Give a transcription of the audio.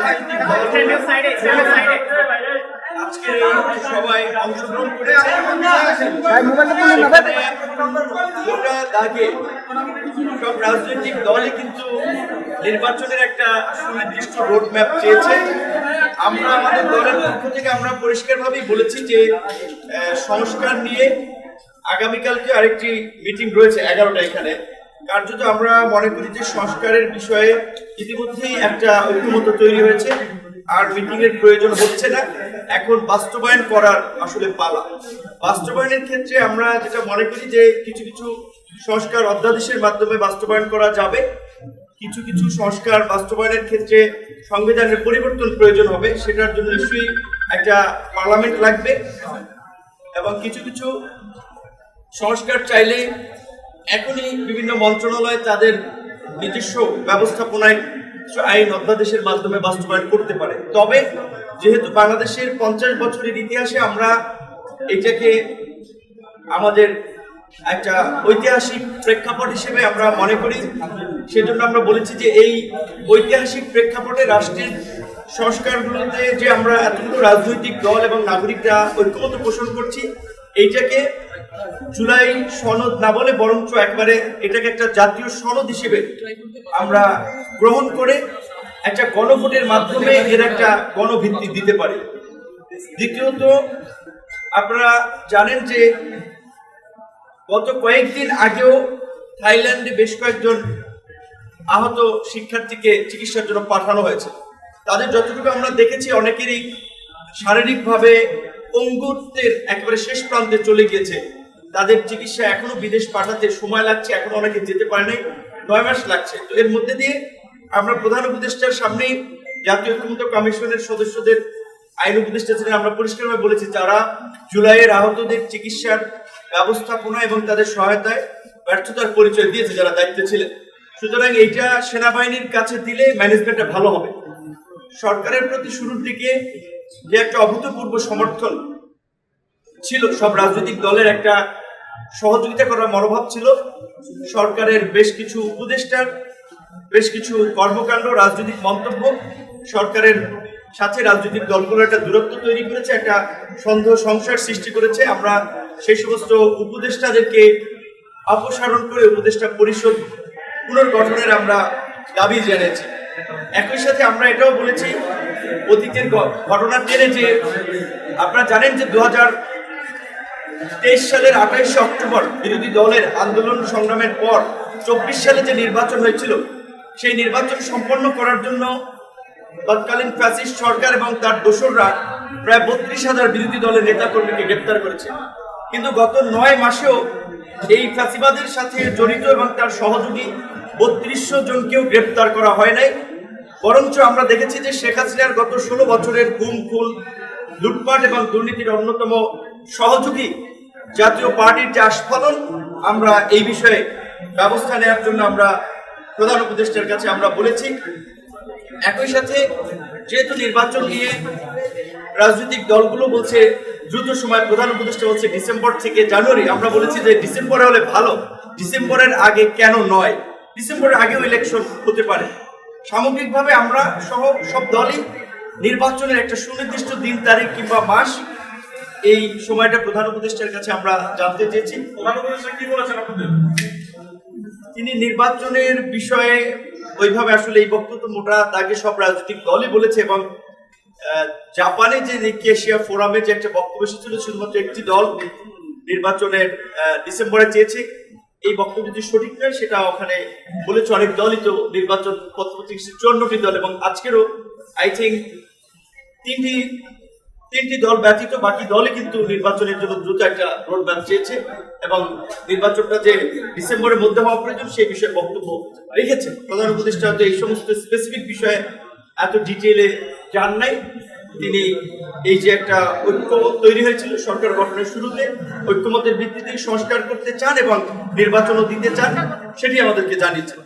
রাজনৈতিক আজকের এই সবাই অংশগ্রহণ করেছে। গোটা দাগে সব রাজনৈতিক দলই কিন্তু নির্বাচনের একটা সুনির্দিষ্ট রোড ম্যাপ চেয়েছে। আমরা আমাদের দলের পক্ষ থেকে আমরা পরিষ্কারভাবেই বলেছি যে সংস্কার নিয়ে আগামীকালকে আরেকটি মিটিং রয়েছে 11টা এখানে। কার্যত আমরা মনে করি যে সংস্কারের বিষয়ে ইতিমধ্যেই একটা ঐক্যমত্য তৈরি হয়েছে, আর মিটিং এর প্রয়োজন হচ্ছে না। এখন বাস্তবায়ন করার আসলে পালা। বাস্তবায়নের ক্ষেত্রে আমরা যেটা মনে করি যে কিছু কিছু সংস্কার অধ্যাদেশের মাধ্যমে বাস্তবায়ন করা যাবে, কিছু কিছু সংস্কার বাস্তবায়নের ক্ষেত্রে সংবিধানের পরিবর্তন প্রয়োজন হবে, সেটার জন্য নিশ্চয়ই একটা পার্লামেন্ট লাগবে, এবং কিছু কিছু সংস্কার চাইলে এখনই বিভিন্ন মন্ত্রণালয় তাদের নিজস্ব ব্যবস্থাপনায় আইন অধ্যাদেশের মাধ্যমে বাস্তবায়ন করতে পারে। তবে যেহেতু বাংলাদেশের 50 বছরের ইতিহাসে আমরা এটাকে আমাদের একটা ঐতিহাসিক প্রেক্ষাপট হিসেবে আমরা মনে করি, সেজন্য আমরা বলেছি যে এই ঐতিহাসিক প্রেক্ষাপটে রাষ্ট্রের সংস্কারগুলোতে যে আমরা এতগুলো রাজনৈতিক দল এবং নাগরিকরা ঐক্যমত্য পোষণ করছি, এইটাকে জুলাই সনদ না বলে বরঞ্চ একবারে এটাকে একটা জাতীয় সনদ হিসেবে আমরা গ্রহণ করে একটা গণভোটের মাধ্যমে এর একটা গণভিত্তি দিতে পারি। দ্বিতীয়ত, আপনারা জানেন যে গত কয়েকদিন আগেও থাইল্যান্ডে বেশ কয়েকজন আহত শিক্ষার্থীকে চিকিৎসার জন্য পাঠানো হয়েছে। তাদের যতটুকু আমরা দেখেছি অনেকেরই শারীরিকভাবে পঙ্গুত্বের একেবারে শেষ প্রান্তে চলে গিয়েছে। তাদের চিকিৎসা এখনো বিদেশ পাঠাতে সময় লাগছে, এখনো অনেকে যেতে পারে নাই, 9 মাস লাগছে। তো এর মধ্যে দিয়ে আমরা প্রধান উপদেষ্টার সামনেই জাতীয় ঐক্যমত্য কমিশনের সদস্যদের আইন উপদেষ্টা ছিলেন, আমরা পরিষ্কারভাবে বলেছি যারা জুলাইয়ের আহতদের চিকিৎসার ব্যবস্থাপনা এবং তাদের সহায়তায় ব্যর্থতার পরিচয় দিয়েছে যারা দায়িত্বে ছিলেন। সুতরাং এইটা সেনাবাহিনীর কাছে দিলে ম্যানেজমেন্টটা ভালো হবে। সরকারের প্রতি শুরুর দিকে যে একটা অভূতপূর্ব সমর্থন ছিল, সব রাজনৈতিক দলের একটা সহযোগিতা করার মনোভাব ছিল, সরকারের বেশ কিছু উপদেষ্টার বেশ কিছু কর্মকাণ্ড, রাজনৈতিক মন্তব্য সরকারের সাথে রাজনৈতিক দলগুলোর একটা দূরত্ব তৈরি করেছে, একটা সন্দেহ সংশয়ের সৃষ্টি করেছে। আমরা সেই সমস্ত উপদেষ্টাদেরকে অপসারণ করে উপদেষ্টা পরিষদ পুনর্গঠনের আমরা দাবি জানিয়েছি। একই সাথে আমরা এটাও বলেছি অতীতের ঘটনা টেনে যে আপনারা জানেন যে 2023 সালের 28 অক্টোবর বিরোধী দলের আন্দোলন সংগ্রামের পর 24 সালে যে নির্বাচন হয়েছিল, সেই নির্বাচন সম্পন্ন করার জন্য তৎকালীন ফ্যাসিস্ট সরকার এবং তার দোসররা প্রায় 32,000 বিরোধী দলের নেতাকর্মীকে গ্রেপ্তার করেছে। কিন্তু গত 9 মাসেও এই ফ্যাসিবাদের সাথে জড়িত এবং তার সহযোগী 3200 জনকেও গ্রেপ্তার করা হয় নাই। বরঞ্চ আমরা দেখেছি যে শেখ হাসিনার গত 16 বছরের গুম খুন, লুটপাট এবং দুর্নীতির অন্যতম সহযোগী জাতীয় পার্টির যে আস্ফালন, আমরা এই বিষয়ে ব্যবস্থা নেওয়ার জন্য আমরা প্রধান উপদেষ্টার কাছে আমরা বলেছি। একই সাথে যেহেতু নির্বাচন নিয়ে রাজনৈতিক দলগুলো বলছে দ্রুত সময়, প্রধান উপদেষ্টা বলছে ডিসেম্বর থেকে জানুয়ারি, আমরা বলেছি যে ডিসেম্বরে হলে ভালো, ডিসেম্বরের আগে কেন নয়, ডিসেম্বরের আগেও ইলেকশন হতে পারে। সামগ্রিকভাবে আমরা সহ সব দলই নির্বাচনের একটা সুনির্দিষ্ট দিন, তারিখ কিংবা মাস, এই সময়টা প্রধান উপদেষ্টার কাছে আমরা জানতে চেয়েছি। প্রধান উপদেষ্টা কি বলেছেন আপনাদের? তিনি নির্বাচনের বিষয়ে ওইভাবে আসলে এই বক্তব্য মোটা দাগে সব রাজনৈতিক দলই বলেছে, এবং জাপানে যে নিকি এশিয়া ফোরামে যে একটা বক্তব্য এসেছিল, শুধুমাত্র একটি দল নির্বাচনের ডিসেম্বরে চেয়েছে। এই বক্তব্য যদি সঠিক নয় সেটা ওখানে বলেছে অনেক দলই তো নির্বাচন পত্রপত্রিক 54টি দল, এবং আজকেরও আই থিঙ্ক তিনটি দল ব্যতীত বাকি দলই কিন্তু নির্বাচনের জন্য দ্রুত একটা রোড ম্যাপ চেয়েছে, এবং নির্বাচনটা যে ডিসেম্বরের মধ্যে হওয়া প্রয়োজন সেই বিষয়ে বক্তব্য রেখেছে। প্রধান উপদেষ্টা হয়তো এই সমস্ত স্পেসিফিক বিষয়ে এত ডিটেইলে জান নাই। তিনি এই যে একটা ঐক্য তৈরি হয়েছিল সরকার গঠনের শুরুতে, ঐক্যমতের ভিত্তিতে সংস্কার করতে চান এবং নির্বাচনও দিতে চান, সেটি আমাদেরকে জানিয়েছেন।